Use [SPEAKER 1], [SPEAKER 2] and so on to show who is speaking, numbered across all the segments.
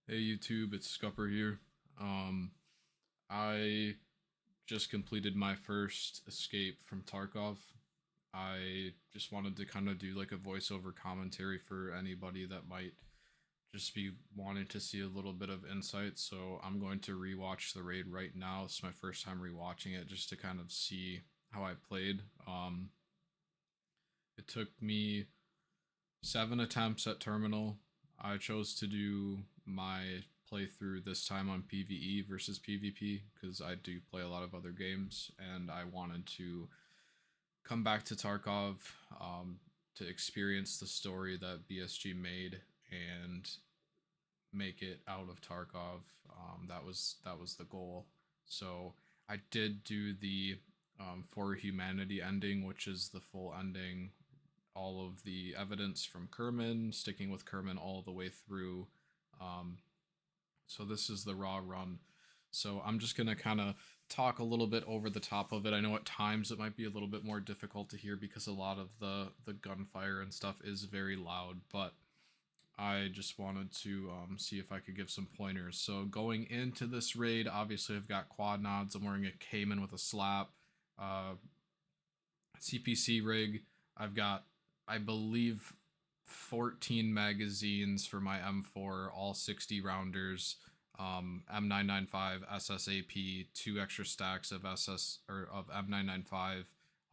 [SPEAKER 1] Hey YouTube, it's Scupper here. I just completed my first escape from Tarkov. I just wanted to kind of do like a voiceover commentary for anybody that might just be wanting to see a little bit of insight. So I'm going to rewatch the raid right now. It's my first time rewatching it just to kind of see how I played. It took me 7 attempts at terminal. I chose to do my playthrough this time on PvE versus PvP because I do play a lot of other games and I wanted to come back to Tarkov to experience the story that BSG made and make it out of Tarkov. That was the goal. So I did do the For Humanity ending, which is the full ending, all of the evidence from Kerman, sticking with Kerman all the way through. So this is the raw run. So I'm just gonna kind of talk a little bit over the top of it. I know at times it might be a little bit more difficult to hear because a lot of the gunfire and stuff is very loud, but I just wanted to see if I could give some pointers. So going into this raid, obviously I've got quad nods. I'm wearing a Cayman with a slap, uh, CPC rig. I've got, I believe, 14 magazines for my M4, all 60 rounders, M995 SSAP, two extra stacks of SS or of M995,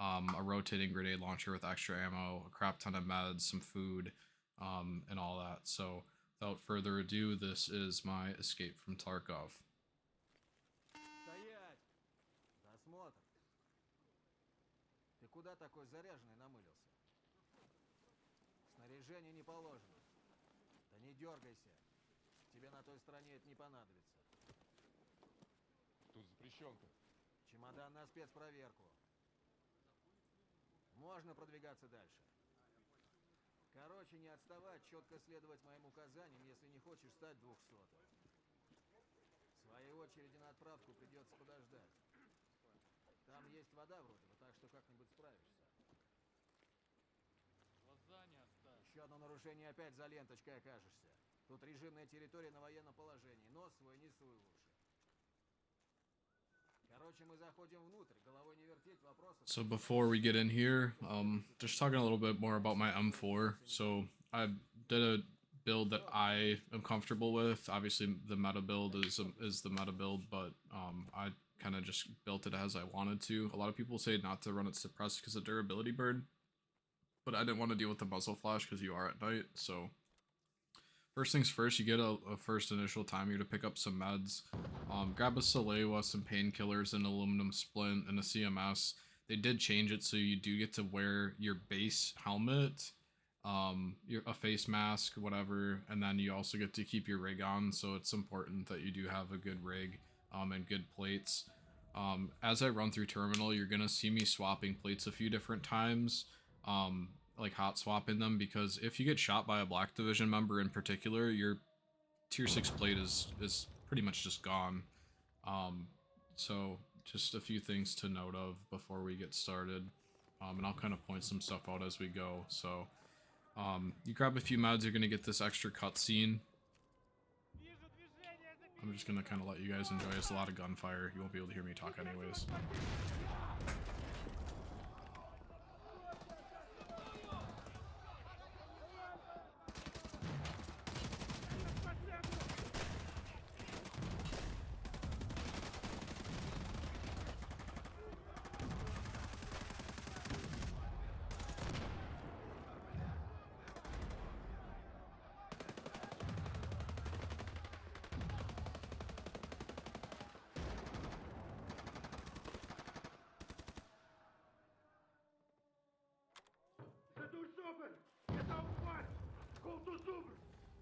[SPEAKER 1] a rotating grenade launcher with extra ammo, a crap ton of meds, some food, and all that. So without further ado, this is my escape from Tarkov.
[SPEAKER 2] Стоять! Досмотр. Ты куда такой заряженный намылился? Снаряжение не положено. Да не дергайся. Тебе на той стороне это не понадобится.
[SPEAKER 3] Тут запрещенка.
[SPEAKER 2] Чемодан на спецпроверку. Можно продвигаться дальше. Короче, не отставать, четко следовать моим указаниям, если не хочешь стать 200-м. Своей очереди на отправку придется подождать. Там есть вода вроде бы, так что как-нибудь справишься.
[SPEAKER 3] Глаза не оставь.
[SPEAKER 2] Еще одно нарушение, опять за ленточкой окажешься. Тут режимная территория на военном положении. Нос свой не суй лучше. Короче, мы заходим внутрь. Головой не вертеть, вопросов.
[SPEAKER 1] So before we get in here, just talking a little bit more about my M4. So I did a build that I am comfortable with. Obviously, the meta build is the meta build, but I kind of just built it as I wanted to. A lot of people say not to run it suppressed because of durability burn, but I didn't want to deal with the muzzle flash because you are at night. So first things first, you get a first initial timer to pick up some meds. Grab a Salewa, some painkillers, an aluminum splint, and a CMS. They did change it so you do get to wear your base helmet, a face mask, whatever, and then you also get to keep your rig on. So it's important that you do have a good rig and good plates. As I run through terminal, you're gonna see me swapping plates a few different times. Like hot swapping them, because if you get shot by a Black Division member in particular, your tier 6 plate is pretty much just gone. So just a few things to note of before we get started. And I'll kind of point some stuff out as we go. So you grab a few meds, you're going to get this extra cutscene. I'm just going to kind of let you guys enjoy. It's a lot of gunfire. You won't be able to hear me talk anyways.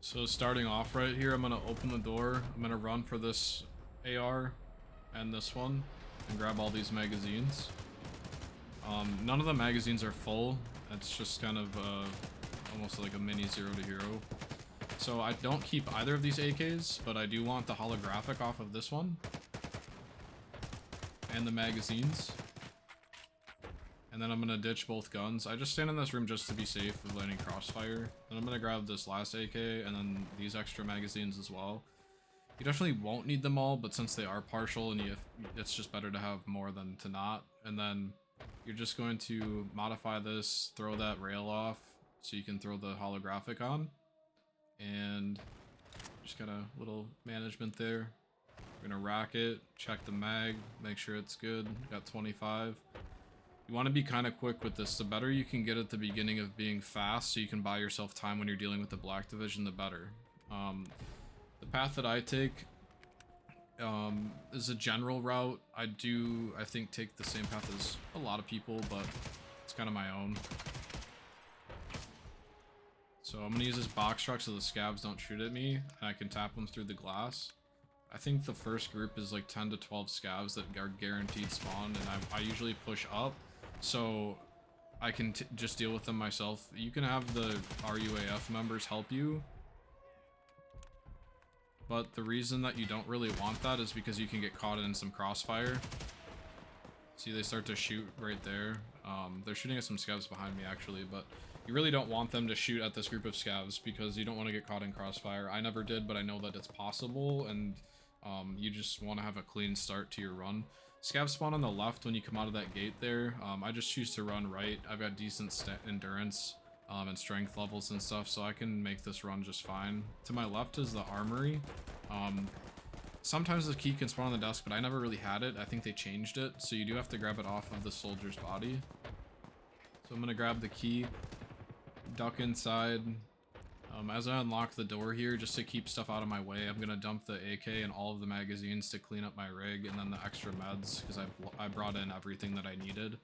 [SPEAKER 1] So starting off right here, I'm going to open the door. I'm going to run for this AR and this one and grab all these magazines. None of the magazines are full. It's just kind of almost like a mini 0 to hero. So I don't keep either of these AKs, but I do want the holographic off of this one. And the magazines. And then I'm gonna ditch both guns. I just stand in this room just to be safe with any crossfire. Then I'm gonna grab this last AK and then these extra magazines as well. You definitely won't need them all, but since they are partial, and it's just better to have more than to not. And then you're just going to modify this, throw that rail off, so you can throw the holographic on. And just got a little management there. We're gonna rack it, check the mag, make sure it's good. Got 25. You want to be kind of quick with this. The better you can get at the beginning of being fast, so you can buy yourself time when you're dealing with the Black Division, the better. The path that I take is a general route. I think, take the same path as a lot of people, but it's kind of my own. So I'm gonna use this box truck so the scavs don't shoot at me, and I can tap them through the glass. I think the first group is like 10 to 12 scavs that are guaranteed spawn, and I usually push up, so I can just deal with them myself. You can have the RUAF members help you, but the reason that you don't really want that is because you can get caught in some crossfire. See, they start to shoot right there. They're shooting at some scavs behind me, actually, but you really don't want them to shoot at this group of scavs because you don't want to get caught in crossfire. I never did, but I know that it's possible, and you just want to have a clean start to your run. Scavs spawn on the left when you come out of that gate there. I just choose to run right. I've got decent endurance and strength levels and stuff, so I can make this run just fine. To my left is the armory. Sometimes the key can spawn on the desk, but I never really had it. I think they changed it, so you do have to grab it off of the soldier's body. So I'm gonna grab the key, duck inside. As I unlock the door here, just to keep stuff out of my way, I'm gonna dump the AK and all of the magazines to clean up my rig, and then the extra meds, because I brought in everything that I needed.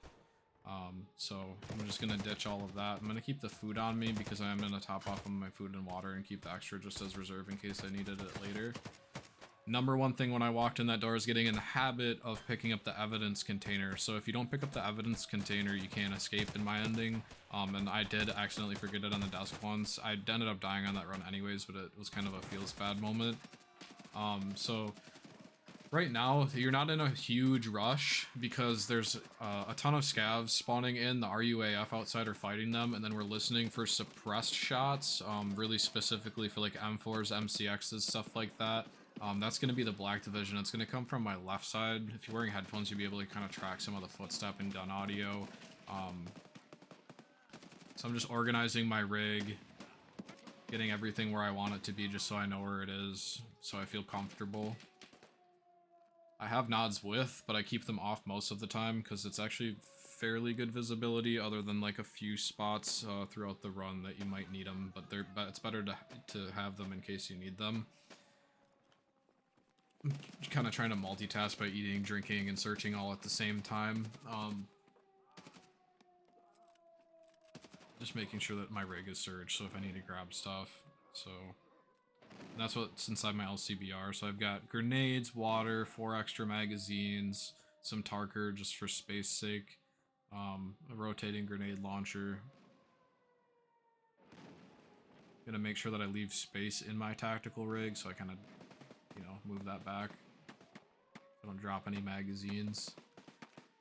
[SPEAKER 1] So I'm just gonna ditch all of that. I'm gonna keep the food on me because I'm gonna top off on my food and water and keep the extra just as reserve in case I needed it later. Number one thing when I walked in that door is getting in the habit of picking up the evidence container. So if you don't pick up the evidence container, you can't escape in my ending. And I did accidentally forget it on the desk once. I ended up dying on that run anyways, but it was kind of a feels bad moment. So right now, you're not in a huge rush because there's a ton of scavs spawning in. The RUAF outside are fighting them, and then we're listening for suppressed shots, really specifically for like M4s, MCXs, stuff like that. That's going to be the Black Division. It's going to come from my left side. If you're wearing headphones, you'll be able to kind of track some of the footstep and gun audio. So I'm just organizing my rig, getting everything where I want it to be just so I know where it is, so I feel comfortable. I have nods with, but I keep them off most of the time because it's actually fairly good visibility other than like a few spots throughout the run that you might need them, but it's better to have them in case you need them. I'm kind of trying to multitask by eating, drinking, and searching all at the same time. Just making sure that my rig is searched, so if I need to grab stuff. So that's what's inside my LCBR. So I've got grenades, water, 4 extra magazines, some Tarkov just for space sake, a rotating grenade launcher. Gonna make sure that I leave space in my tactical rig, so I kind of, you know, move that back. I don't drop any magazines.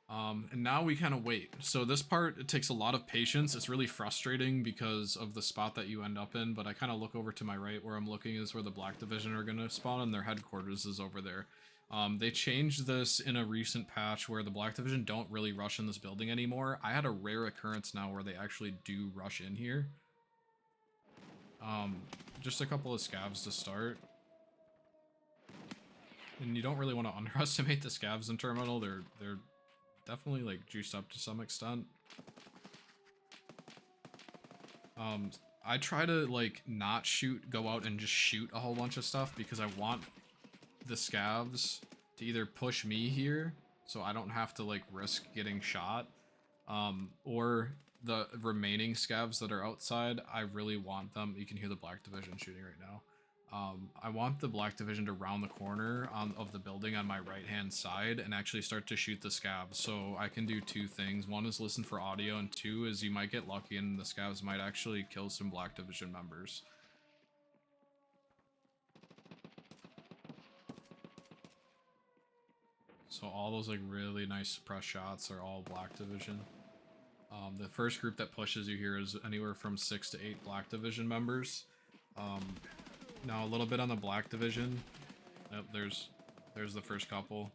[SPEAKER 1] And now we kind of wait. So this part, it takes a lot of patience. It's really frustrating because of the spot that you end up in, but I kind of look over to my right. Where I'm looking is where the Black Division are going to spawn, and their headquarters is over there. They changed this in a recent patch where the Black Division don't really rush in this building anymore. I had a rare occurrence now where they actually do rush in here. Just a couple of scavs to start. And you don't really want to underestimate the scavs in Terminal. They're definitely like juiced up to some extent. I try to like not go out and just shoot a whole bunch of stuff because I want the scavs to either push me here so I don't have to like risk getting shot, or the remaining scavs that are outside. I really want them. You can hear the Black Division shooting right now. I want the Black Division to round the corner of the building on my right-hand side and actually start to shoot the scavs. So I can do two things. One is listen for audio, and two is you might get lucky and the scavs might actually kill some Black Division members. So all those like really nice suppressed shots are all Black Division. The first group that pushes you here is anywhere from 6 to 8 Black Division members. Now a little bit on the Black Division. Yep, there's the first couple.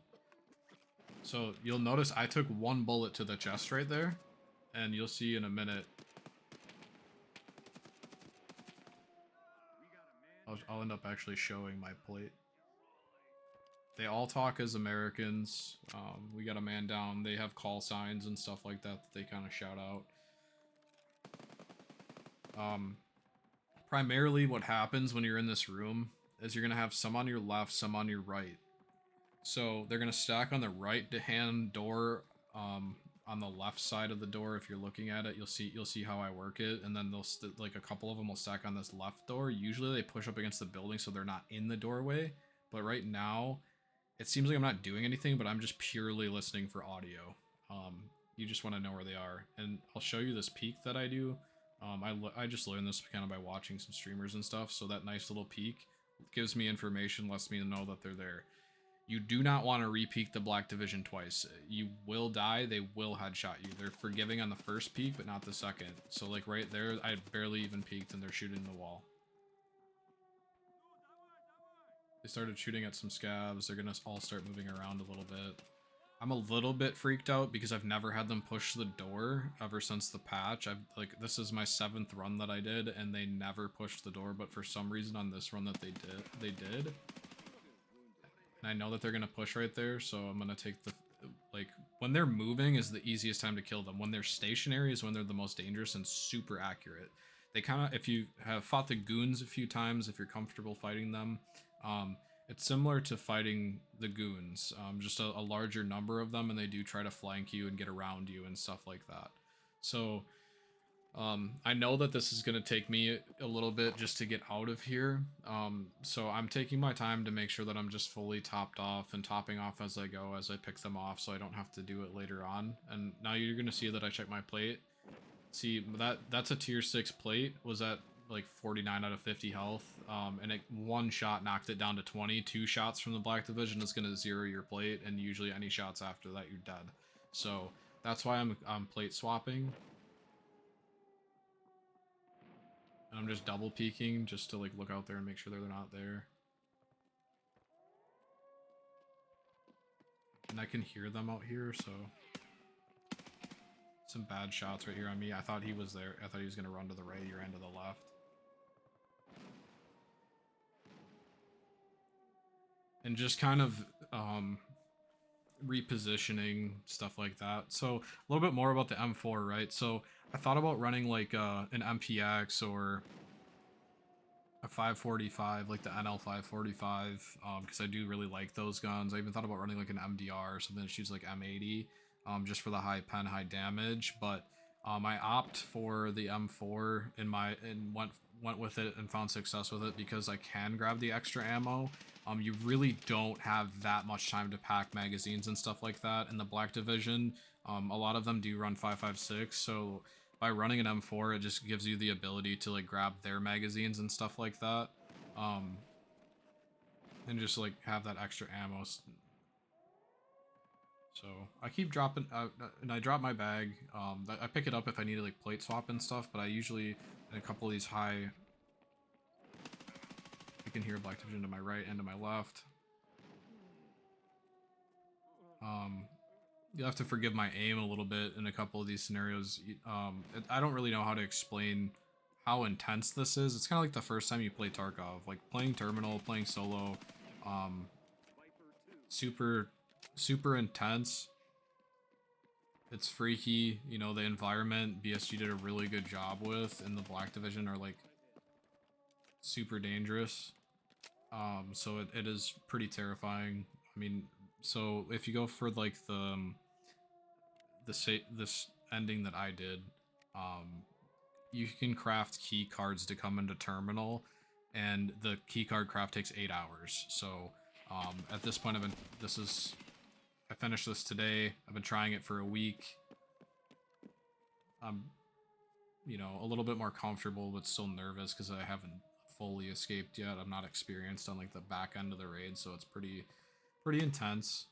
[SPEAKER 1] So you'll notice I took one bullet to the chest right there, and you'll see in a minute. I'll end up actually showing my plate. They all talk as Americans. We got a man down. They have call signs and stuff like that that they kind of shout out. Primarily what happens when you're in this room is you're going to have some on your left, some on your right. So they're going to stack on the right-hand door, on the left side of the door. If you're looking at it, you'll see how I work it, and then they'll like a couple of them will stack on this left door. Usually they push up against the building so they're not in the doorway, but right now it seems like I'm not doing anything, but I'm just purely listening for audio. You just want to know where they are, and I'll show you this peek that I do. I just learned this kind of by watching some streamers and stuff, so that nice little peek gives me information, lets me know that they're there. You do not want to re-peek the Black Division twice. You will die, they will headshot you. They're forgiving on the first peek, but not the second. So like right there, I barely even peeked and they're shooting the wall. They started shooting at some scavs. They're gonna all start moving around a little bit. I'm a little bit freaked out because I've never had them push the door ever since the patch. This is my 7th run that I did, and they never pushed the door, but for some reason on this run that they did. And I know that they're gonna push right there, so I'm gonna take the, like, when they're moving is the easiest time to kill them. When they're stationary is when they're the most dangerous and super accurate. They kind of, if you have fought the goons a few times, if you're comfortable fighting them, it's similar to fighting the goons, just a larger number of them, and they do try to flank you and get around you and stuff like that. So I know that this is going to take me a little bit just to get out of here, so I'm taking my time to make sure that I'm just fully topped off and topping off as I go, as I pick them off, so I don't have to do it later on. And now you're going to see that I check my plate. See, that's a tier 6 plate, was at like 49 out of 50 health, and one shot knocked it down to 20. 2 shots from the Black Division is going to 0 your plate, and usually any shots after that you're dead. So that's why I'm plate swapping. And I'm just double peeking just to like look out there and make sure they're not there. And I can hear them out here, so some bad shots right here on me. I thought he was there. I thought he was going to run to the right or end to the left. And just kind of repositioning, stuff like that. So a little bit more about the M4, right? So I thought about running like an MPX or a 545, like the NL 545, because I do really like those guns. I even thought about running like an MDR or something that shoots like M80, just for the high pen, high damage. But I opt for the M4 and went with it and found success with it because I can grab the extra ammo. You really don't have that much time to pack magazines and stuff like that in the Black Division. A lot of them do run 5.56, so by running an M4, it just gives you the ability to like grab their magazines and stuff like that, and just like have that extra ammo. So I keep dropping, and I drop my bag. I pick it up if I need to like plate swap and stuff, but I usually, in a couple of these high, you can hear Black Division to my right and to my left. You'll have to forgive my aim a little bit in a couple of these scenarios. I don't really know how to explain how intense this is. It's kind of like the first time you play Tarkov, like playing Terminal, playing solo. Super intense. It's freaky. You know, the environment BSG did a really good job with, and the Black Division are like super dangerous. So it is pretty terrifying. I mean, so if you go for like this ending that I did, you can craft key cards to come into Terminal, and the key card craft takes 8 hours. So at this point, I finished this today. I've been trying it for a week. I'm, you know, a little bit more comfortable, but still nervous because I haven't fully escaped yet. I'm not experienced on like the back end of the raid, so it's pretty intense.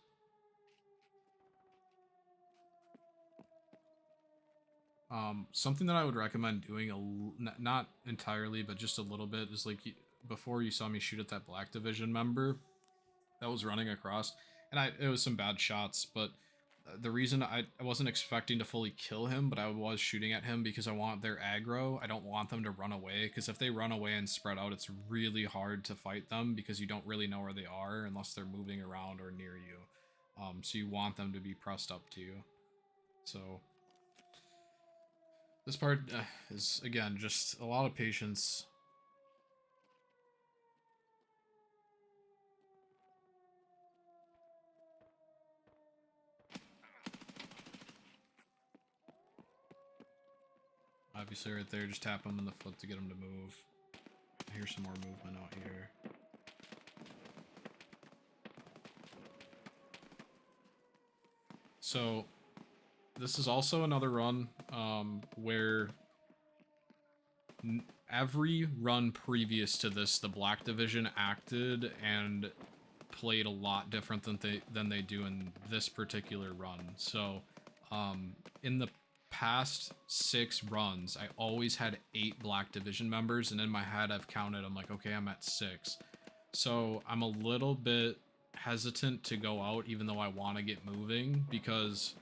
[SPEAKER 1] Something that I would recommend doing, not entirely, but just a little bit, is like before you saw me shoot at that Black Division member, that was running across, and it was some bad shots, but the reason I wasn't expecting to fully kill him, but I was shooting at him because I want their aggro. I don't want them to run away, because if they run away and spread out, it's really hard to fight them because you don't really know where they are unless they're moving around or near you. So you want them to be pressed up to you. So this part is, again, just a lot of patience. Obviously right there, just tap them in the foot to get them to move. Here's some more movement out here. So this is also another run where every run previous to this, the Black Division acted and played a lot different than they do in this particular run. So in the past 6 runs, I always had 8 Black Division members, and in my head I've counted, I'm like, okay, I'm at 6. So I'm a little bit hesitant to go out even though I want to get moving, because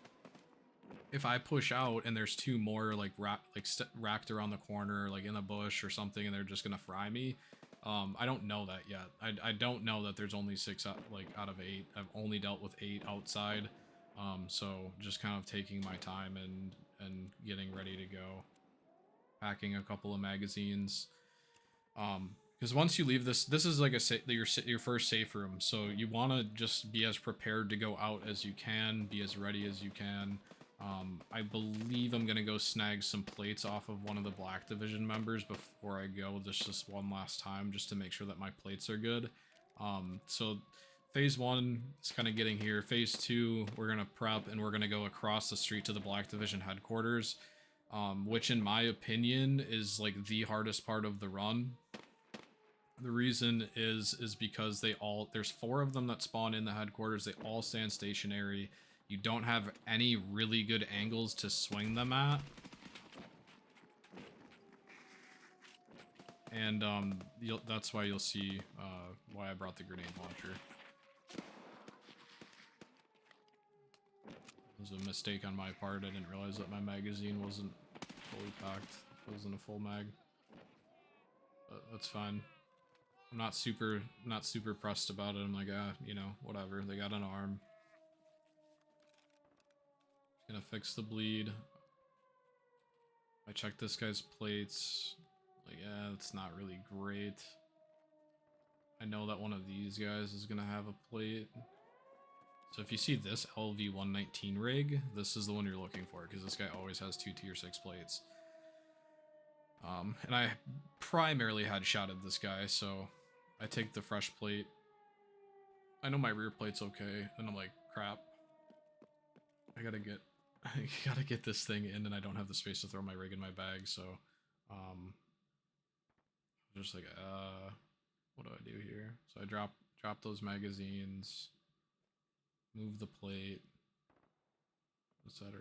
[SPEAKER 1] if I push out and there's 2 more like racked around the corner, like in a bush or something, and they're just gonna fry me, I don't know that yet. I don't know that there's only 6 out of 8. I've only dealt with 8 outside, so just kind of taking my time and getting ready to go, packing a couple of magazines. Because once you leave this is like your first safe room, so you want to just be as prepared to go out as you can, be as ready as you can. I believe I'm gonna go snag some plates off of one of the Black Division members before I go just one last time, just to make sure that my plates are good. So phase 1 is kind of getting here. Phase 2, we're gonna prep and we're gonna go across the street to the Black Division headquarters, which in my opinion is like the hardest part of the run. The reason is because there's 4 of them that spawn in the headquarters. They all stand stationary. You don't have any really good angles to swing them at. And that's why you'll see why I brought the grenade launcher. It was a mistake on my part. I didn't realize that my magazine wasn't fully packed. It wasn't a full mag. But that's fine. I'm not super pressed about it. I'm like, you know, whatever. They got an arm. Gonna fix the bleed. I checked this guy's plates. Like, yeah, it's not really great. I know that one of these guys is gonna have a plate. So if you see this LV-119 rig, this is the one you're looking for, because this guy always has 2 tier 6 plates. And I primarily headshotted this guy, so I take the fresh plate. I know my rear plate's okay, and I'm like, crap. I gotta get this thing in, and I don't have the space to throw my rig in my bag, so just like, what do I do here? So I drop those magazines, move the plate, etc.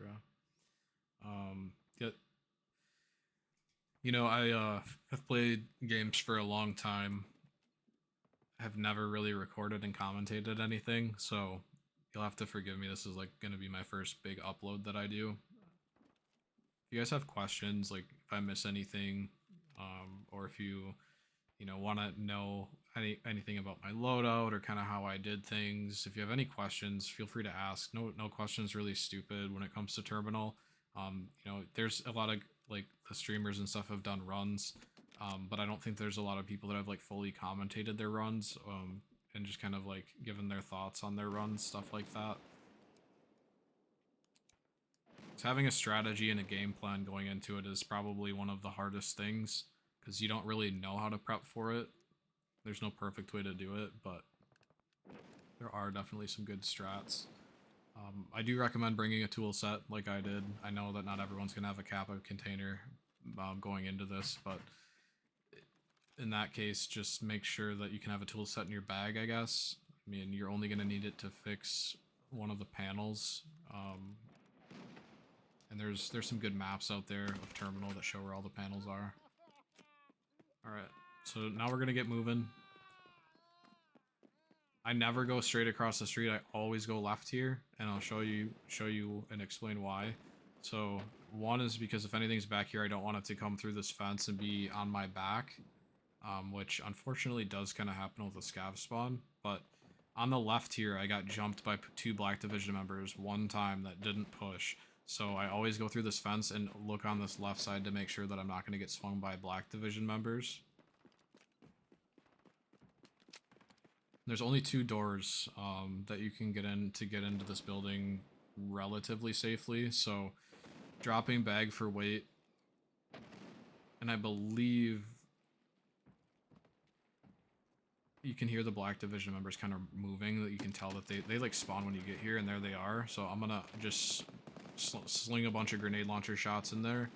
[SPEAKER 1] You know, I have played games for a long time. Have never really recorded and commentated anything, so you'll have to forgive me. This is like gonna be my first big upload that I do. If you guys have questions, like if I miss anything, or if you know, want to know anything about my loadout or kind of how I did things, if you have any questions, feel free to ask. No questions really stupid when it comes to Terminal. You know, there's a lot of like the streamers and stuff have done runs, but I don't think there's a lot of people that have like fully commentated their runs, and just kind of like given their thoughts on their runs, stuff like that. So having a strategy and a game plan going into it is probably one of the hardest things, because you don't really know how to prep for it. There's no perfect way to do it, but there are definitely some good strats. I do recommend bringing a tool set like I did. I know that not everyone's going to have a Kappa container going into this, but in that case, just make sure that you can have a tool set in your bag, I guess. I mean, you're only going to need it to fix one of the panels. And there's some good maps out there of Terminal that show where all the panels are. Alright, so now we're going to get moving. I never go straight across the street. I always go left here, and I'll show you and explain why. So one is because if anything's back here, I don't want it to come through this fence and be on my back, which unfortunately does kind of happen with the scav spawn. But on the left here, I got jumped by 2 Black Division members one time that didn't push. So I always go through this fence and look on this left side to make sure that I'm not going to get swung by Black Division members. There's only 2 doors that you can get in to get into this building relatively safely. So dropping bag for weight, and I believe you can hear the Black Division members kind of moving. That you can tell that they like spawn when you get here, and there they are. So I'm gonna just sling a bunch of grenade launcher shots in there.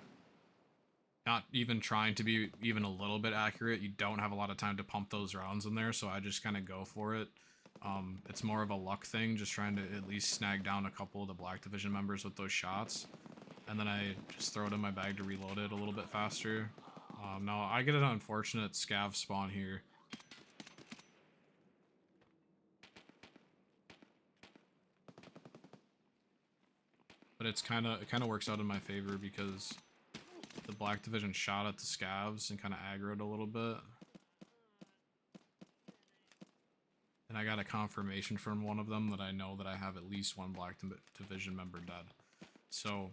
[SPEAKER 1] Not even trying to be even a little bit accurate. You don't have a lot of time to pump those rounds in there, so I just kind of go for it. It's more of a luck thing, just trying to at least snag down a couple of the Black Division members with those shots. And then I just throw it in my bag to reload it a little bit faster. Now, I get an unfortunate scav spawn here. But it kind of works out in my favor because the Black Division shot at the scavs and kind of aggroed a little bit. And I got a confirmation from one of them that I know that I have at least 1 Black Division member dead. So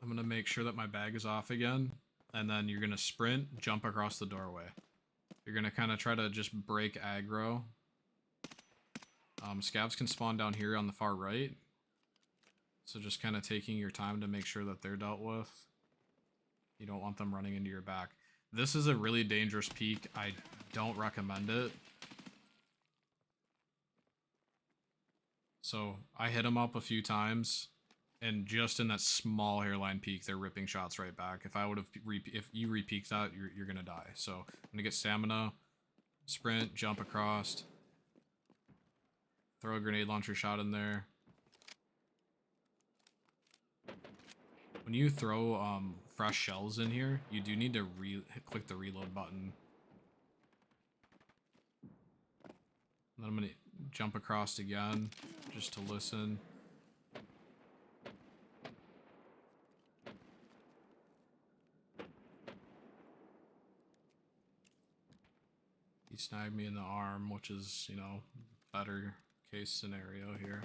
[SPEAKER 1] I'm going to make sure that my bag is off again. And then you're going to sprint, jump across the doorway. You're going to kind of try to just break aggro. Scavs can spawn down here on the far right. So just kind of taking your time to make sure that they're dealt with. You don't want them running into your back. This is a really dangerous peak. I don't recommend it. So I hit them up a few times, and just in that small hairline peak, they're ripping shots right back. If you re-peak that, you're gonna die. So I'm gonna get stamina, sprint, jump across, throw a grenade launcher shot in there. When you throw fresh shells in here, you do need to click the reload button. And then I'm gonna jump across again, just to listen. He snagged me in the arm, which is, you know, better case scenario here.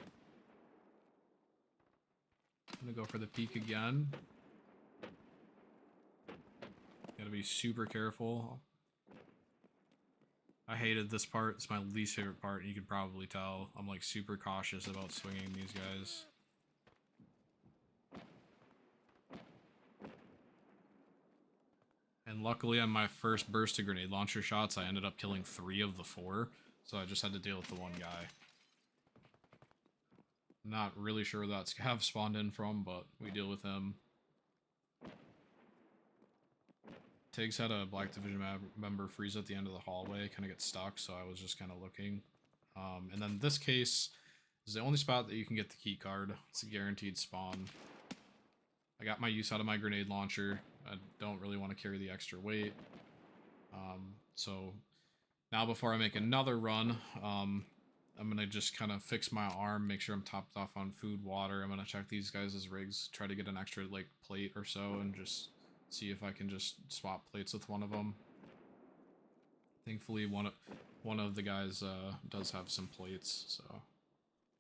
[SPEAKER 1] I'm gonna go for the peek again. Gotta be super careful. I hated this part. It's my least favorite part. You can probably tell. I'm like super cautious about swinging these guys. And luckily on my first burst of grenade launcher shots, I ended up killing 3 of the 4. So I just had to deal with the 1 guy. Not really sure where that scav spawned in from, but we deal with him. Tiggs had a Black Division member freeze at the end of the hallway, kind of get stuck, so I was just kind of looking. And then this case is the only spot that you can get the key card. It's a guaranteed spawn. I got my use out of my grenade launcher. I don't really want to carry the extra weight. So now before I make another run, I'm going to just kind of fix my arm, make sure I'm topped off on food, water. I'm going to check these guys' rigs, try to get an extra like plate or so, and just see if I can just swap plates with one of them. Thankfully, one of the guys does have some plates, so...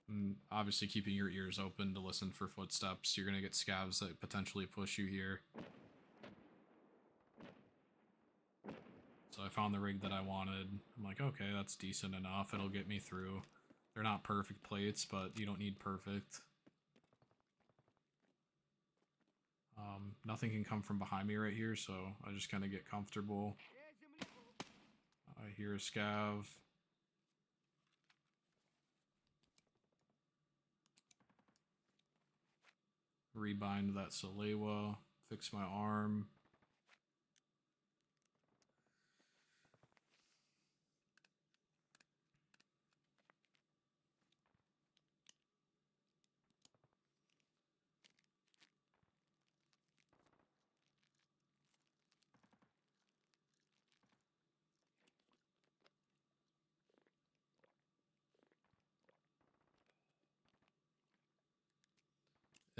[SPEAKER 1] And obviously keeping your ears open to listen for footsteps. You're going to get scavs that potentially push you here. So I found the rig that I wanted. I'm like, okay, that's decent enough. It'll get me through. They're not perfect plates, but you don't need perfect. Nothing can come from behind me right here, so I just kind of get comfortable. I hear a scav. Rebind that Salewa. Fix my arm.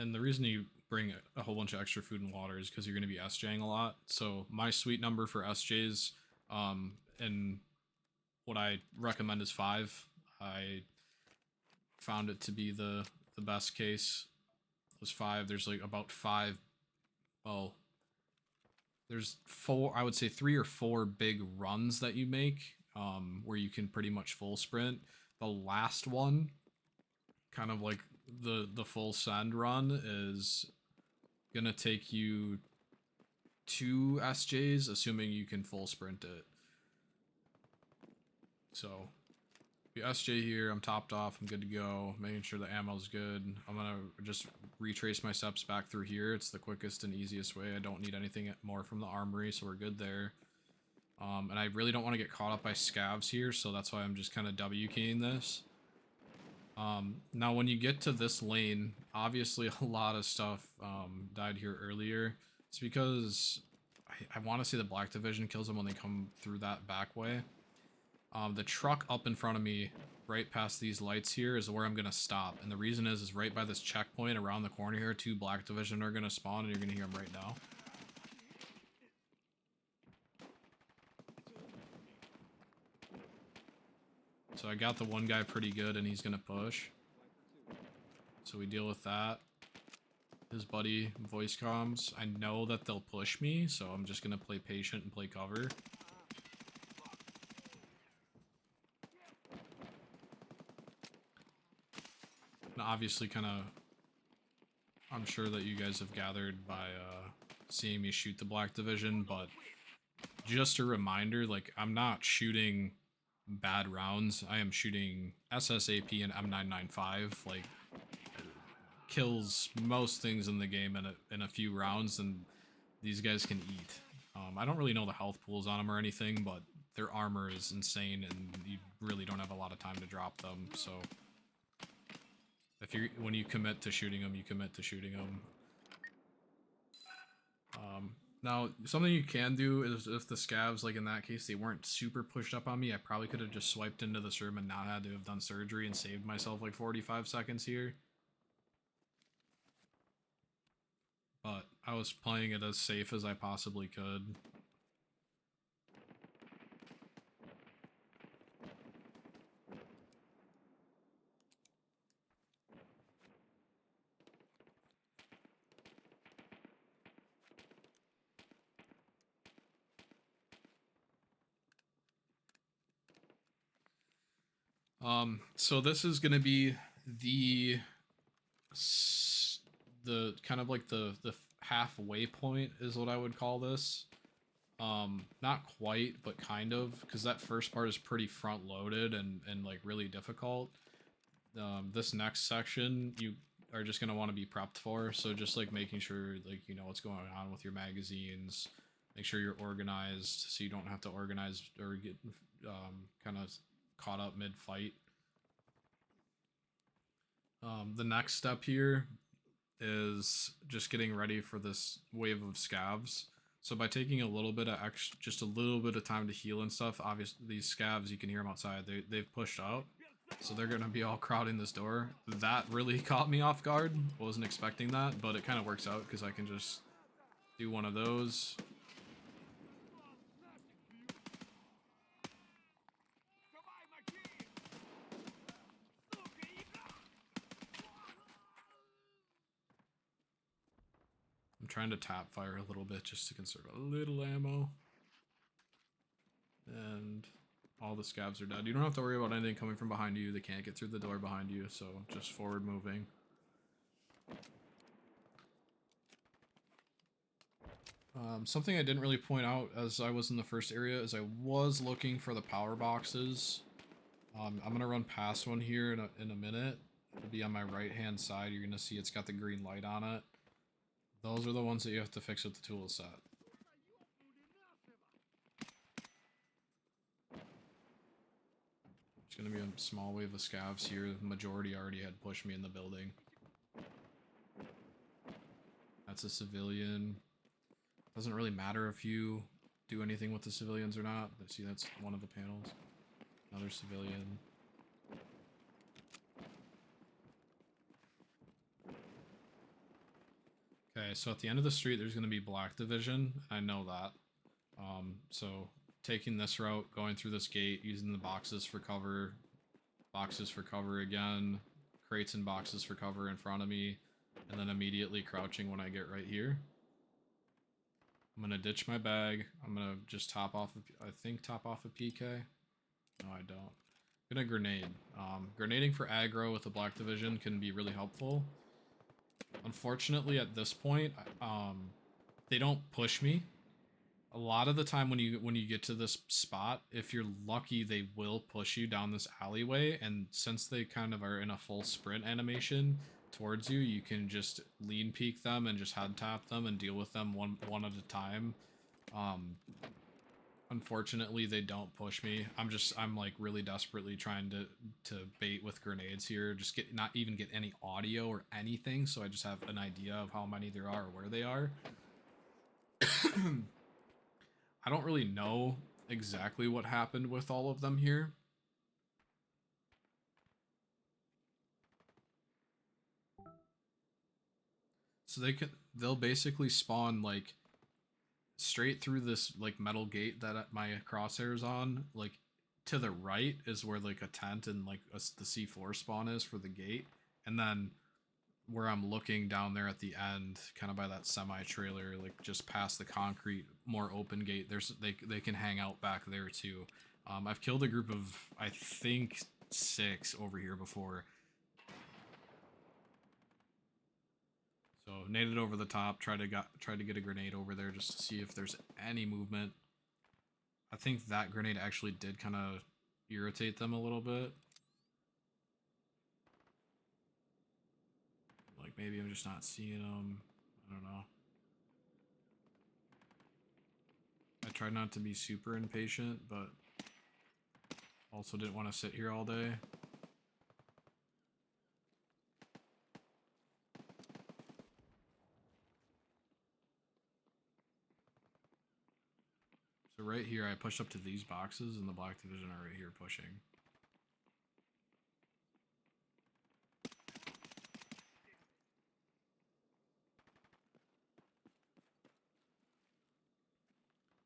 [SPEAKER 1] and the reason you bring a whole bunch of extra food and water is because you're going to be SJing a lot. So my sweet number for SJs, and what I recommend is 5. I found it to be the best case was 5. There's like about 5. Well, there's 4. I would say 3 or 4 big runs that you make, where you can pretty much full sprint. The last one, kind of like the full send run, is gonna take you 2 SJs, assuming you can full sprint it. So, the SJ here, I'm topped off, I'm good to go, making sure the ammo's good. I'm gonna just retrace my steps back through here. It's the quickest and easiest way. I don't need anything more from the armory, so we're good there. And I really don't want to get caught up by scavs here, so that's why I'm just kind of W-keying this. Now when you get to this lane, obviously a lot of stuff died here earlier. It's because I want to say the Black Division kills them when they come through that back way. The truck up in front of me, right past these lights here, is where I'm going to stop. And the reason is right by this checkpoint around the corner here, 2 Black Division are going to spawn, and you're going to hear them right now. So I got the one guy pretty good, and he's going to push. So we deal with that. His buddy, voice comms. I know that they'll push me, so I'm just going to play patient and play cover. And obviously kind of, I'm sure that you guys have gathered by seeing me shoot the Black Division, but just a reminder, like, I'm not shooting bad rounds. I am shooting SSAP and M995, like, kills most things in the game in a few rounds, and these guys can eat. I don't really know the health pools on them or anything, but their armor is insane, and you really don't have a lot of time to drop them, so when you commit to shooting them, you commit to shooting them. Now, something you can do is if the scavs, like in that case, they weren't super pushed up on me, I probably could have just swiped into this room and not had to have done surgery and saved myself like 45 seconds here. But I was playing it as safe as I possibly could. So this is gonna be the kind of like the halfway point is what I would call this. Not quite, but kind of, because that first part is pretty front loaded and like really difficult. This next section you are just gonna want to be prepped for, so just like making sure like you know what's going on with your magazines, make sure you're organized so you don't have to organize or get kind of caught up mid-fight. The next step here is just getting ready for this wave of scavs. So by taking a little bit of just a little bit of time to heal and stuff, obviously these scavs, you can hear them outside, they've pushed out. So they're gonna be all crowding this door. That really caught me off guard. Wasn't expecting that, but it kind of works out because I can just do one of those. I'm trying to tap fire a little bit just to conserve a little ammo. And all the scavs are dead. You don't have to worry about anything coming from behind you. They can't get through the door behind you, so just forward moving. Something I didn't really point out as I was in the first area is I was looking for the power boxes. I'm gonna run past one here in a minute. It'll be on my right hand side. You're gonna see it's got the green light on it. Those are the ones that you have to fix with the tool set. It's gonna be a small wave of scavs here. The majority already had pushed me in the building. That's a civilian. Doesn't really matter if you do anything with the civilians or not. See, that's one of the panels. Another civilian. Okay, so at the end of the street, there's going to be Black Division. I know that. So taking this route, going through this gate, using the boxes for cover again, crates and boxes for cover in front of me, and then immediately crouching when I get right here. I'm gonna ditch my bag. I'm gonna just top off a PK. No, I don't. I'm gonna grenade. Grenading for aggro with the Black Division can be really helpful. Unfortunately, at this point, they don't push me. A lot of the time when you get to this spot, if you're lucky, they will push you down this alleyway, and since they kind of are in a full sprint animation towards you, you can just lean peek them and just head tap them and deal with them one at a time. Unfortunately, they don't push me. I'm like really desperately trying to bait with grenades here, just not even get any audio or anything, so I just have an idea of how many there are or where they are. I don't really know exactly what happened with all of them here. So they'll basically spawn like straight through this like metal gate that my crosshair's on. Like to the right is where like a tent and like the C4 spawn is for the gate, and then where I'm looking down there at the end, kind of by that semi trailer, like just past the concrete, more open gate. They can hang out back there too. I've killed a group of I think 6 over here before. So naded over the top, try to get a grenade over there just to see if there's any movement. I think that grenade actually did kind of irritate them a little bit. Like maybe I'm just not seeing them. I don't know. I tried not to be super impatient, but also didn't want to sit here all day. So right here, I pushed up to these boxes, and the Black Division are right here pushing.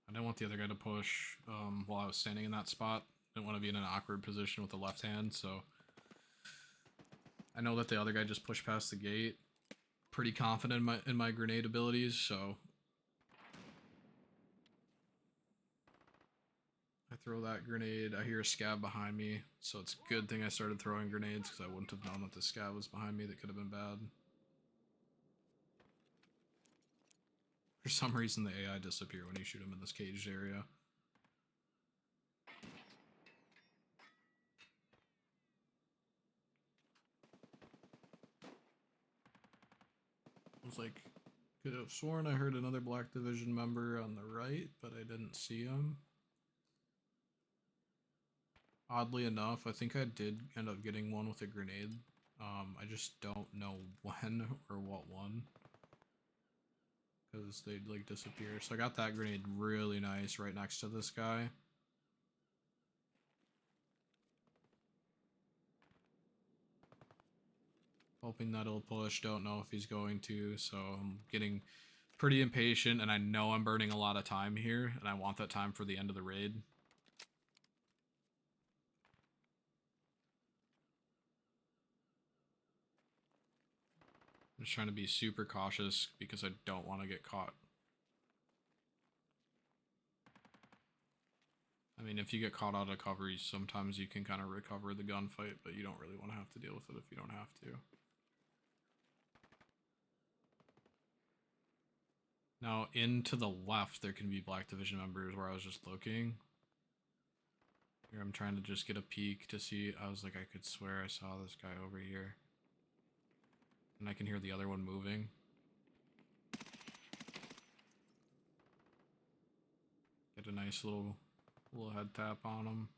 [SPEAKER 1] I didn't want the other guy to push while I was standing in that spot. Didn't want to be in an awkward position with the left hand, so I know that the other guy just pushed past the gate. Pretty confident in my grenade abilities, so I throw that grenade. I hear a scav behind me, so it's a good thing I started throwing grenades because I wouldn't have known that the scav was behind me. That could have been bad. For some reason, the AI disappear when you shoot him in this caged area. I was like, could have sworn I heard another Black Division member on the right, but I didn't see him. Oddly enough, I think I did end up getting one with a grenade. I just don't know when or what one. Because they'd like disappear. So I got that grenade really nice right next to this guy. Hoping that he'll push. Don't know if he's going to, so I'm getting pretty impatient, and I know I'm burning a lot of time here, and I want that time for the end of the raid. I'm just trying to be super cautious because I don't want to get caught. I mean, if you get caught out of cover, sometimes you can kind of recover the gunfight, but you don't really want to have to deal with it if you don't have to. Now, in to the left, there can be Black Division members where I was just looking. Here, I'm trying to just get a peek to see. I was like, I could swear I saw this guy over here. And I can hear the other one moving. Get a nice little head tap on him.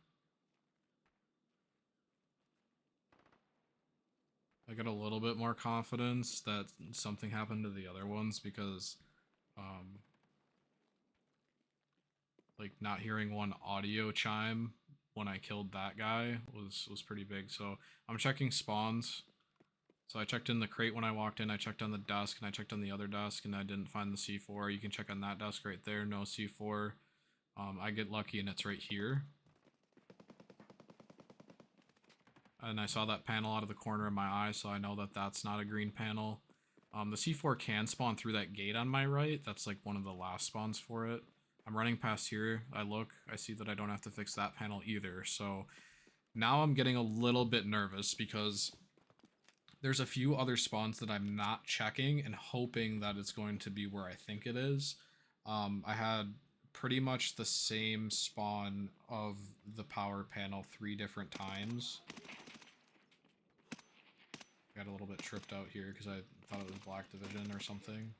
[SPEAKER 1] I got a little bit more confidence that something happened to the other ones because like not hearing one audio chime when I killed that guy was pretty big. So I'm checking spawns. So I checked in the crate when I walked in, I checked on the desk, and I checked on the other desk, and I didn't find the C4. You can check on that desk right there, no C4. I get lucky and it's right here. And I saw that panel out of the corner of my eye, so I know that that's not a green panel. The C4 can spawn through that gate on my right. That's like one of the last spawns for it. I'm running past here. I look. I see that I don't have to fix that panel either. So now I'm getting a little bit nervous because there's a few other spawns that I'm not checking and hoping that it's going to be where I think it is. I had pretty much the same spawn of the power panel 3 different times. Got a little bit tripped out here because I thought it was Black Division or something.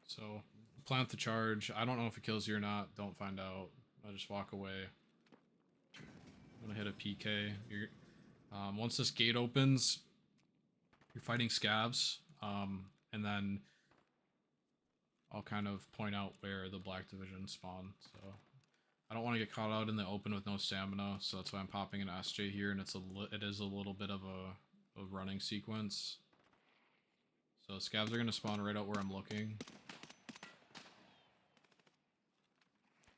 [SPEAKER 1] So, plant the charge. I don't know if it kills you or not. Don't find out. I just walk away. I'm gonna hit a PK. Once this gate opens, you're fighting scavs, and then I'll kind of point out where the Black Division spawn. So I don't want to get caught out in the open with no stamina, so that's why I'm popping an SJ here, and it is a little bit of a running sequence. So scavs are gonna spawn right out where I'm looking.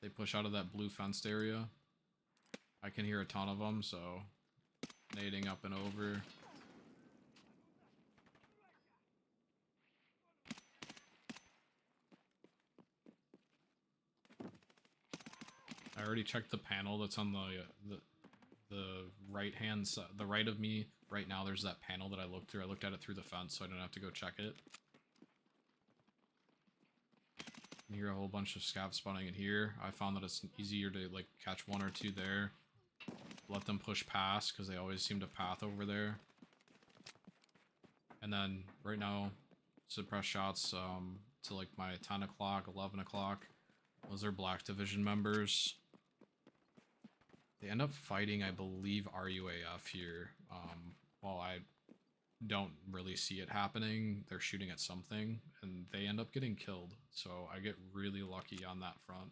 [SPEAKER 1] They push out of that blue fenced area. I can hear a ton of them, so nading up and over. I already checked the panel that's on the right hand side, the right of me. Right now there's that panel that I looked through. I looked at it through the fence, so I didn't have to go check it. You hear a whole bunch of scavs spawning in here. I found that it's easier to like catch 1 or 2 there. Let them push past, because they always seem to path over there. And then, right now, suppress shots to like my 10 o'clock, 11 o'clock. Those are Black Division members. They end up fighting, I believe, RUAF here. While I don't really see it happening, they're shooting at something, and they end up getting killed. So I get really lucky on that front.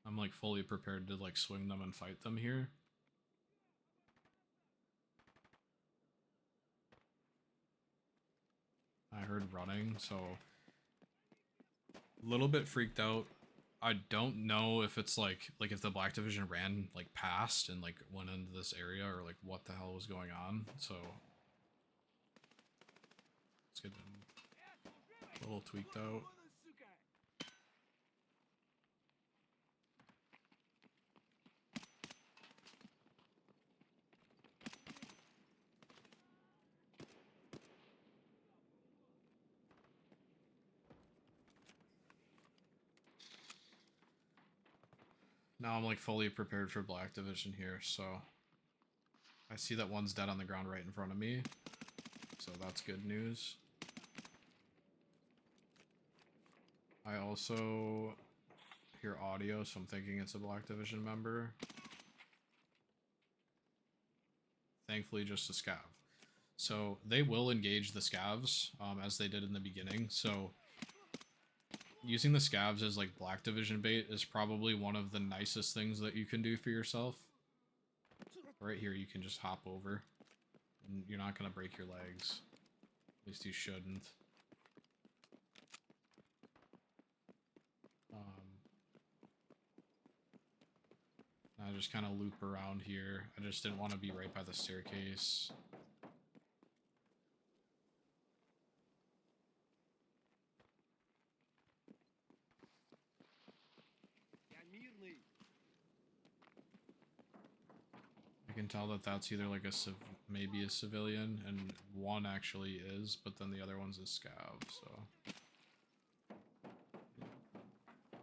[SPEAKER 1] I'm like fully prepared to like swing them and fight them here. I heard running, so a little bit freaked out. I don't know if it's like if the Black Division ran like past and like went into this area, or like what the hell was going on. So let's get a little tweaked out. Now I'm like fully prepared for Black Division here, so I see that one's dead on the ground right in front of me, so that's good news. I also hear audio, so I'm thinking it's a Black Division member. Thankfully just a scav. So they will engage the scavs, as they did in the beginning, so using the scavs as like Black Division bait is probably one of the nicest things that you can do for yourself. Right here you can just hop over, and you're not going to break your legs. At least you shouldn't. I just kind of loop around here. I just didn't want to be right by the staircase. I can tell that that's either like maybe a civilian, and one actually is, but then the other one's a scav, so.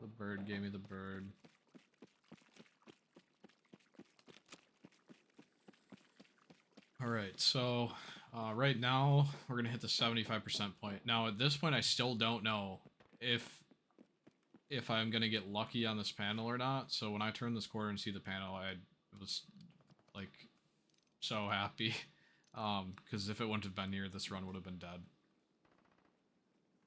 [SPEAKER 1] The bird gave me the bird. Alright, so right now we're going to hit the 75% point. Now at this point I still don't know if I'm going to get lucky on this panel or not. So when I turn this corner and see the panel, I was like so happy. Because if it wouldn't have been here, this run would have been dead.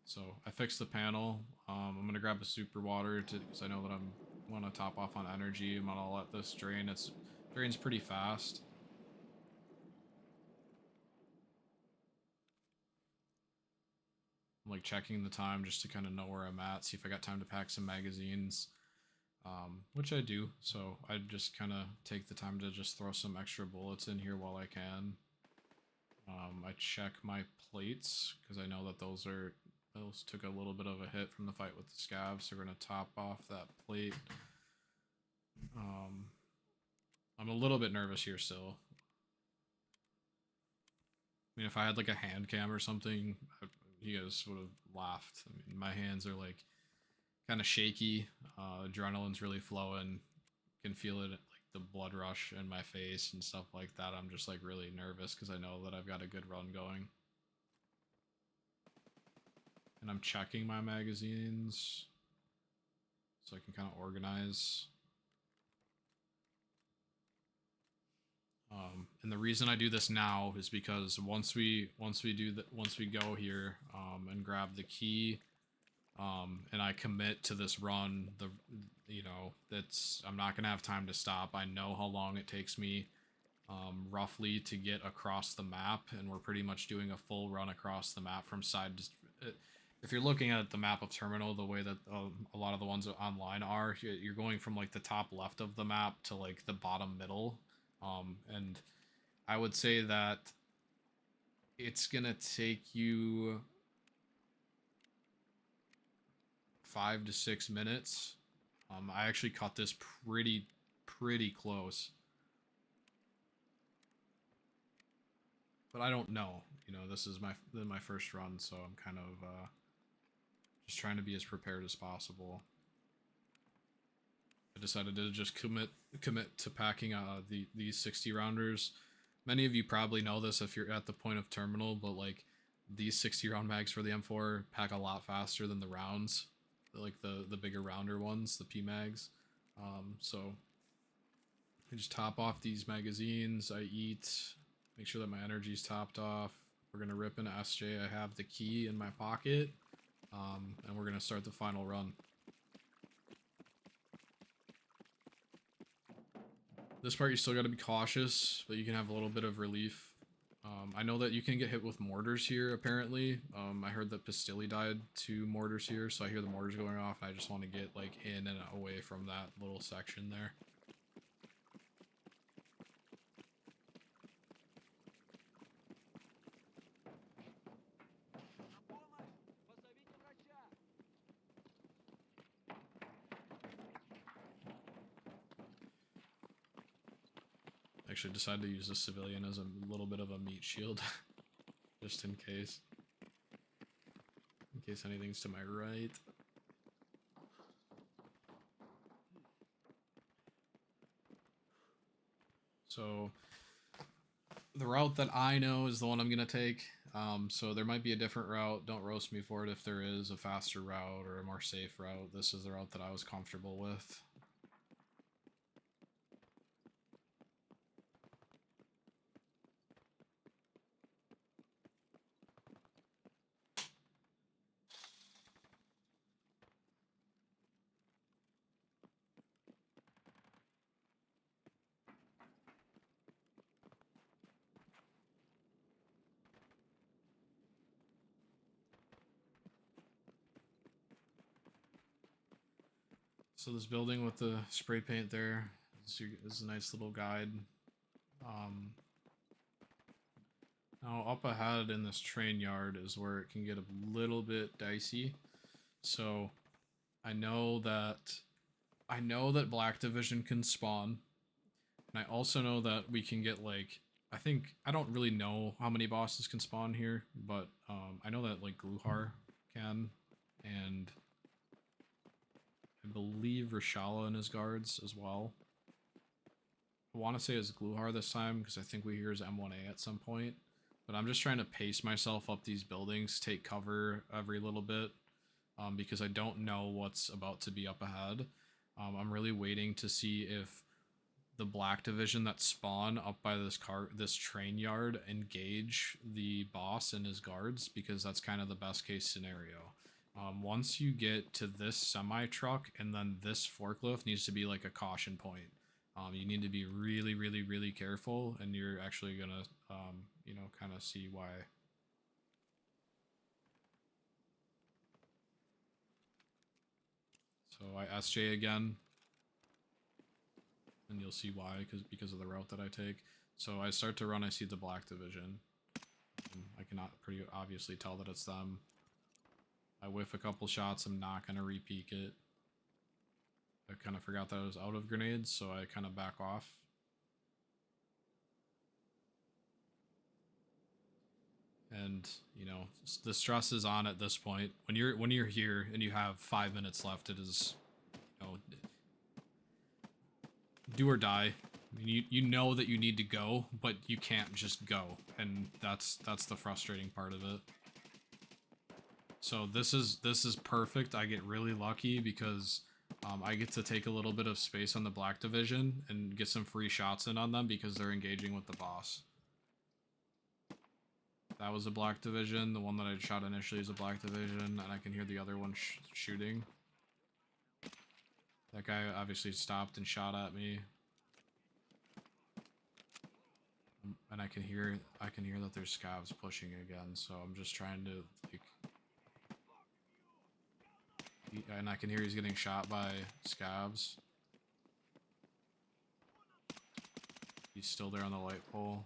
[SPEAKER 1] So I fixed the panel. I'm gonna grab a super water because I know that I'm want to top off on energy. I'm gonna let this drain. It drains pretty fast. I'm like checking the time just to kind of know where I'm at, see if I got time to pack some magazines, which I do. So I just kind of take the time to just throw some extra bullets in here while I can. I check my plates because I know that those took a little bit of a hit from the fight with the scavs, so we're gonna top off that plate. I'm a little bit nervous here still. I mean, if I had like a hand cam or something, you guys would have laughed. I mean, my hands are like kind of shaky. Adrenaline's really flowing. Can feel it, like the blood rush in my face and stuff like that. I'm just like really nervous because I know that I've got a good run going. And I'm checking my magazines so I can kind of organize. And the reason I do this now is because once we go here and grab the key, and I commit to this run, I'm not gonna have time to stop. I know how long it takes me roughly to get across the map, and we're pretty much doing a full run across the map from side to. If you're looking at the map of Terminal the way that a lot of the ones online are, you're going from like the top left of the map to like the bottom middle. And I would say that it's gonna take you 5 to 6 minutes. I actually caught this pretty close, but I don't know. This is my first run, so I'm kind of just trying to be as prepared as possible. I decided to just commit to packing these 60 rounders. Many of you probably know this if you're at the point of Terminal, but like these 60 round mags for the M4 pack a lot faster than the rounds, like the bigger rounder ones, the P mags. So I just top off these magazines. I eat, make sure that my energy's topped off. We're gonna rip into SJ. I have the key in my pocket, and we're gonna start the final run. This part you still got to be cautious, but you can have a little bit of relief. I know that you can get hit with mortars here, apparently. I heard that Pistilli died to mortars here, so I hear the mortars going off, and I just want to get like in and away from that little section there. Actually decided to use the civilian as a little bit of a meat shield just in case anything's to my right. So the route that I know is the one I'm gonna take. So there might be a different route. Don't roast me for it if there is a faster route or a more safe route. This is the route that I was comfortable with. So this building with the spray paint there is a nice little guide. Now up ahead in this train yard is where it can get a little bit dicey. So I know that Black Division can spawn, and I also know that we can get like, I don't really know how many bosses can spawn here, but I know that like Gluhar can, and I believe Reshala and his guards as well. I want to say it's Gluhar this time because I think we hear his M1A at some point. But I'm just trying to pace myself up these buildings, take cover every little bit, because I don't know what's about to be up ahead. I'm really waiting to see if the Black Division that spawn up by this train yard engage the boss and his guards, because that's kind of the best case scenario. Once you get to this semi truck, and then this forklift needs to be like a caution point. You need to be really, really, really careful, and you're actually gonna, you know, kind of see why. So I SJ again, and you'll see why, because of the route that I take. So I start to run, I see the Black Division. I cannot pretty obviously tell that it's them. I whiff a couple shots, I'm not gonna re-peek it. I kind of forgot that I was out of grenades, so I kind of back off. And, you know, the stress is on at this point. When you're here and you have 5 minutes left, it is, you know, do or die. You know that you need to go, but you can't just go, and that's the frustrating part of it. So this is perfect. I get really lucky because I get to take a little bit of space on the Black Division and get some free shots in on them because they're engaging with the boss. That was a Black Division. The one that I shot initially is a Black Division, and I can hear the other one shooting. That guy obviously stopped and shot at me. And I can hear that there's scavs pushing again, so I'm just trying to, like, and I can hear he's getting shot by scavs. He's still there on the light pole.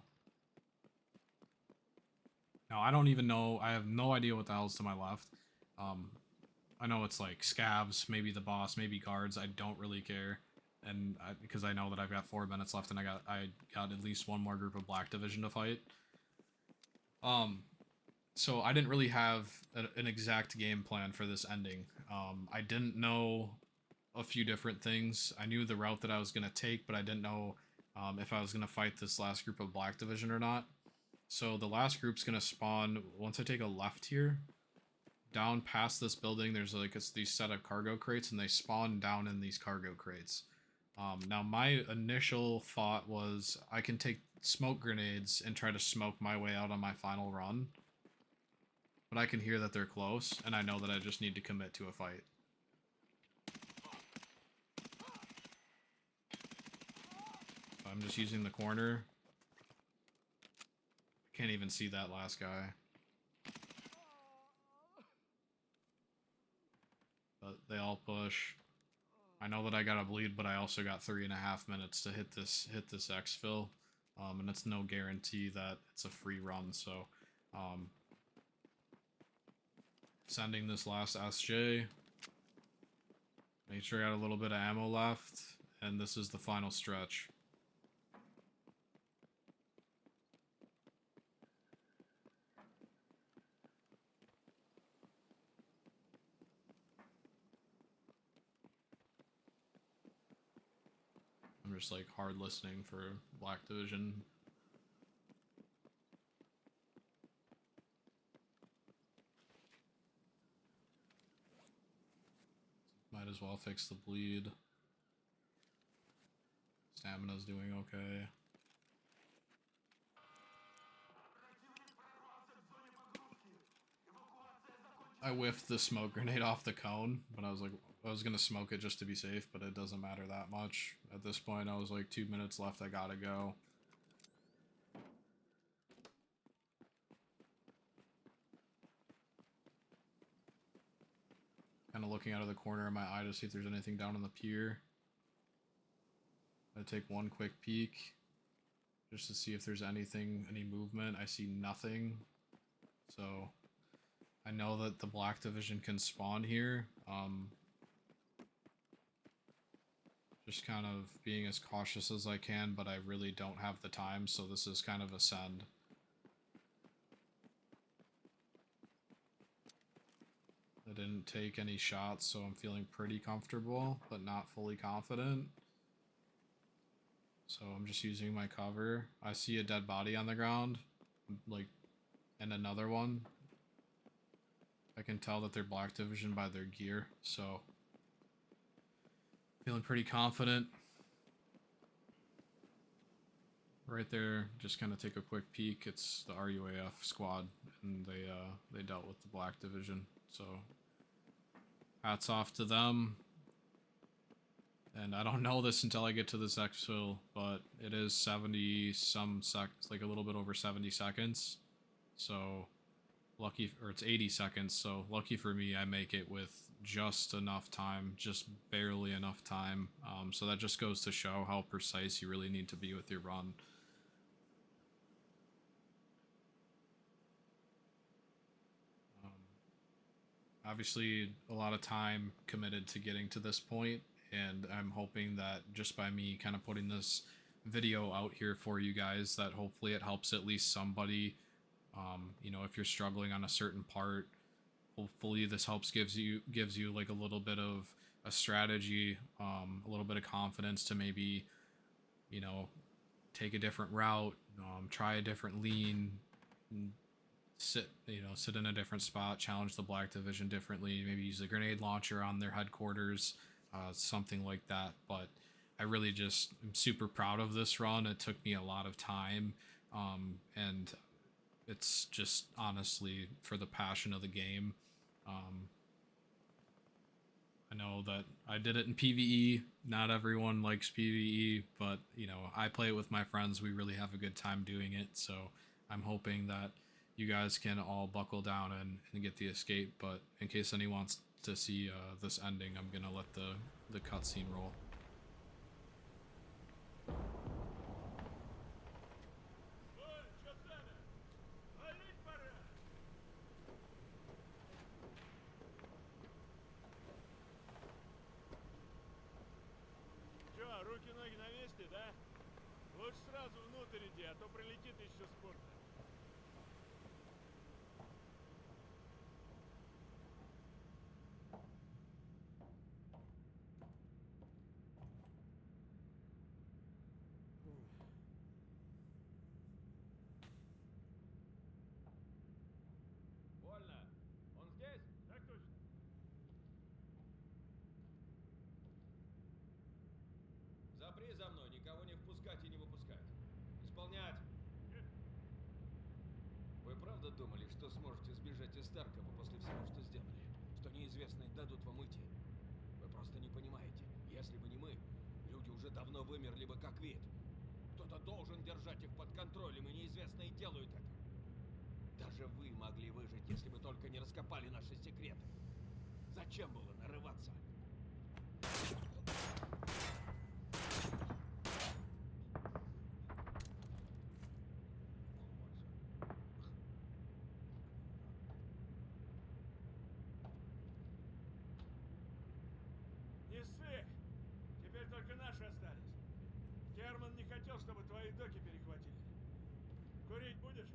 [SPEAKER 1] Now, I don't even know, I have no idea what the hell's to my left. I know it's like scavs, maybe the boss, maybe guards, I don't really care. And because I know that I've got 4 minutes left and I got at least one more group of Black Division to fight. So I didn't really have an exact game plan for this ending. I didn't know a few different things. I knew the route that I was going to take, but I didn't know if I was going to fight this last group of Black Division or not. So the last group's going to spawn, once I take a left here, down past this building, there's like these set of cargo crates, and they spawn down in these cargo crates. Now my initial thought was I can take smoke grenades and try to smoke my way out on my final run. But I can hear that they're close, and I know that I just need to commit to a fight. I'm just using the corner. Can't even see that last guy. But they all push. I know that I got a bleed, but I also got 3.5 minutes to hit this exfil. And it's no guarantee that it's a free run, so sending this last SJ. Make sure I got a little bit of ammo left, and this is the final stretch. I'm just like hard listening for Black Division. Might as well fix the bleed. Stamina's doing okay. I whiffed the smoke grenade off the cone, but I was like, I was gonna smoke it just to be safe, but it doesn't matter that much. At this point, I was like 2 minutes left, I gotta go. Kind of looking out of the corner of my eye to see if there's anything down on the pier. I take one quick peek just to see if there's anything, any movement. I see nothing. So I know that the Black Division can spawn here. Just kind of being as cautious as I can, but I really don't have the time, so this is kind of a send. I didn't take any shots, so I'm feeling pretty comfortable, but not fully confident. So I'm just using my cover. I see a dead body on the ground, like, and another one. I can tell that they're Black Division by their gear, so feeling pretty confident. right there, just kind of take a quick peek. It's the RUAF squad, and they dealt with the Black Division. So hats off to them. And I don't know this until I get to this exfil, but it is 70 some seconds, like a little bit over 70 seconds. So lucky, or it's 80 seconds. So lucky for me, I make it with just enough time, just barely enough time. So that just goes to show how precise you really need to be with your run. Obviously, a lot of time committed to getting to this point, and I'm hoping that just by me kind of putting this video out here for you guys, that hopefully it helps at least somebody. You know, if you're struggling on a certain part, hopefully this helps gives you like a little bit of a strategy, a little bit of confidence to maybe, you know, take a different route, try a different lean, sit in a different spot, challenge the Black Division differently, maybe use a grenade launcher on their headquarters, something like that. But I really just am super proud of this run. It took me a lot of time, and it's just honestly for the passion of the game. I know that I did it in PvE. Not everyone likes PvE, but you know, I play it with my friends. We really have a good time doing it. So I'm hoping that you guys can all buckle down and get the escape. But in case anyone wants to see this ending, I'm gonna let the cutscene roll.
[SPEAKER 3] Руки-ноги на месте, да? Лучше сразу внутрь иди, а то прилетит еще спорт. Вольно. Он здесь? Так точно. Запри за мной, никого не впускать и не выпускать. Исполнять! Вы правда думали, что сможете сбежать из Таркова после всего, что сделали? Что неизвестные дадут вам уйти? Вы просто не понимаете. Если бы не мы, люди уже давно вымерли бы как вид. Кто-то должен держать их под контролем, и неизвестные делают это. Даже вы могли выжить, если бы только не раскопали наши секреты. Зачем было нарываться? Не ссы! Теперь только наши остались. Герман не хотел, чтобы твои доки перехватили. Курить будешь?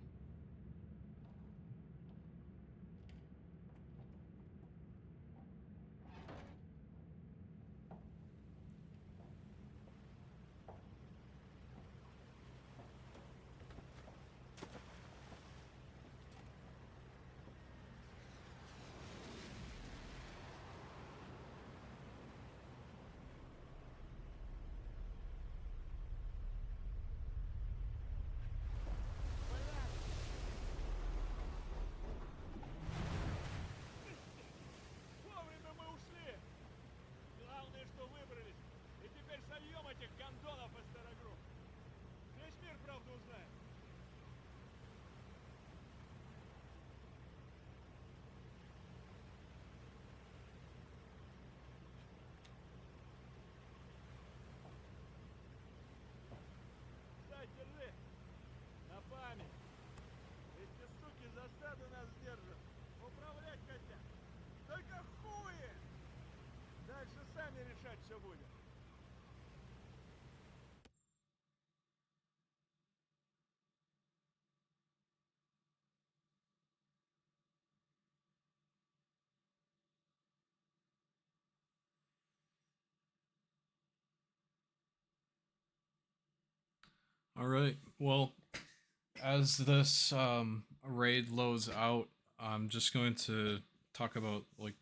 [SPEAKER 3] Вовремя мы ушли! Главное, что выбрались. И теперь сольем этих гондонов из старогрупп. Весь мир правду узнает. Кстати, держи. На память. Эти суки засаду нас держат. Управлять хотят. Только хуи! Дальше сами решать все будем.
[SPEAKER 1] All right. Well, as this raid loads out, I'm just going to talk about like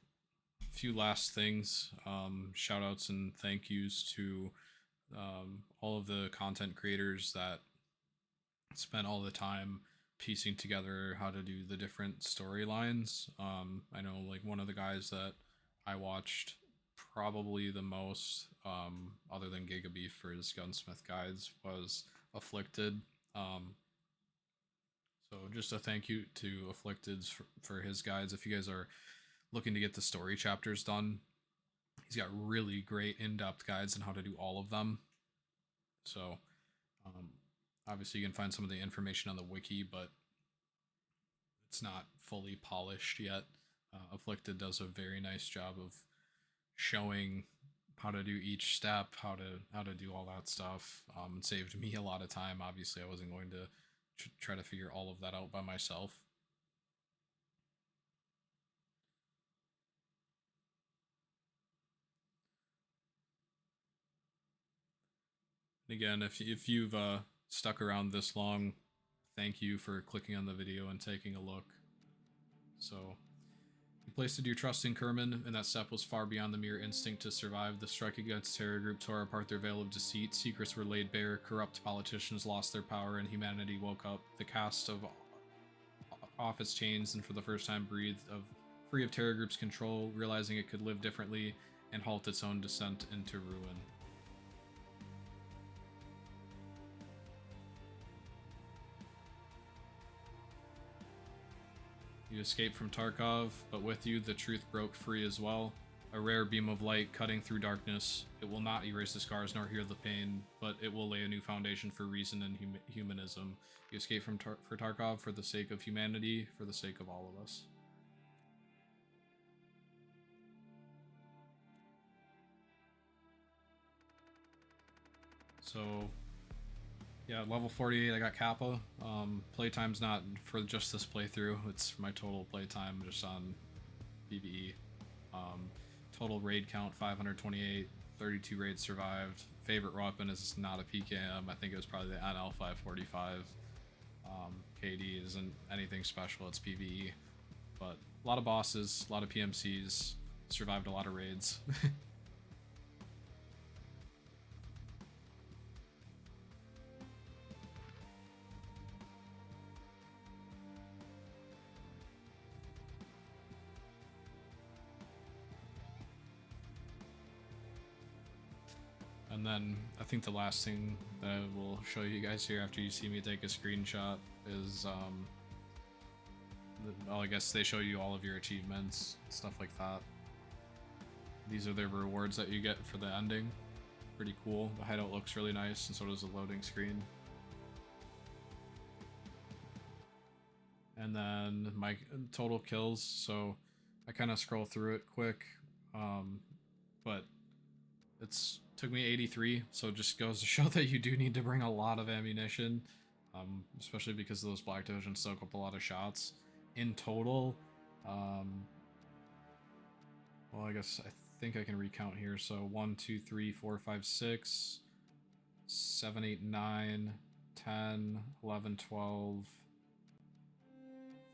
[SPEAKER 1] a few last things. Shout outs and thank yous to all of the content creators that spent all the time piecing together how to do the different storylines. I know like one of the guys that I watched probably the most, other than Gigabeef for his gunsmith guides, was Afflicted. So just a thank you to Afflicted for his guides. If you guys are looking to get the story chapters done, he's got really great in-depth guides on how to do all of them. So obviously you can find some of the information on the wiki, but it's not fully polished yet. Afflicted does a very nice job of showing how to do each step, how to do all that stuff. It saved me a lot of time. Obviously, I wasn't going to try to figure all of that out by myself. And again, if you've stuck around this long, thank you for clicking on the video and taking a look. So, you placed your trust in Kerman, and that step was far beyond the mere instinct to survive. The strike against terror group tore apart their veil of deceit, secrets were laid bare, corrupt politicians lost their power, and humanity woke up. The cast of office changed, and for the first time breathed free of terror group's control, realizing it could live differently and halt its own descent into ruin. You escaped from Tarkov, but with you the truth broke free as well. A rare beam of light cutting through darkness. It will not erase the scars nor heal the pain, but it will lay a new foundation for reason and humanism. You escaped from Tarkov for the sake of humanity, for the sake of all of us. So, yeah, level 48, I got Kappa. Playtime's not for just this playthrough, it's my total playtime just on PvE. Total raid count 528, 32 raids survived. Favorite weapon is not a PKM, I think it was probably the NL 545. KD isn't anything special, it's PvE. But a lot of bosses, a lot of PMCs, survived a lot of raids. And then I think the last thing that I will show you guys here after you see me take a screenshot is, well, I guess they show you all of your achievements, stuff like that. These are the rewards that you get for the ending. Pretty cool. The hideout looks really nice, and so does the loading screen. And then my total kills, so I kind of scroll through it quick, but it's took me 83, so it just goes to show that you do need to bring a lot of ammunition, especially because those black divisions soak up a lot of shots. In total, well, I guess I think I can recount here. So 1, 2, 3, 4, 5, 6, 7, 8, 9, 10, 11, 12,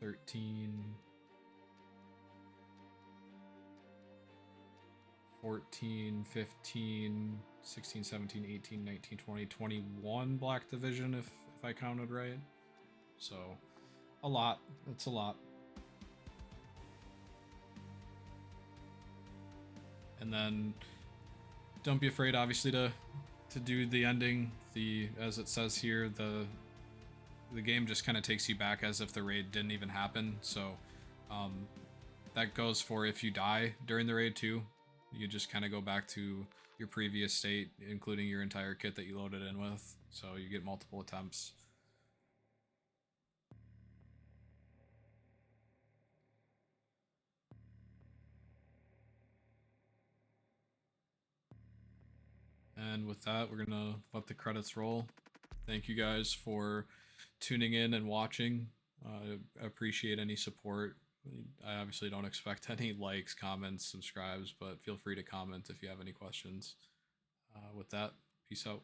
[SPEAKER 1] 13, 14, 15, 16, 17, 18, 19, 20, 21 black division if I counted right. So a lot. That's a lot. And then don't be afraid obviously to do the ending. As it says here, the game just kind of takes you back as if the raid didn't even happen. So that goes for if you die during the raid too. You just kind of go back to your previous state, including your entire kit that you loaded in with. So you get multiple attempts. And with that, we're gonna let the credits roll. Thank you guys for tuning in and watching. I appreciate any support. I obviously don't expect any likes, comments, subscribes, but feel free to comment if you have any questions. With that, peace out.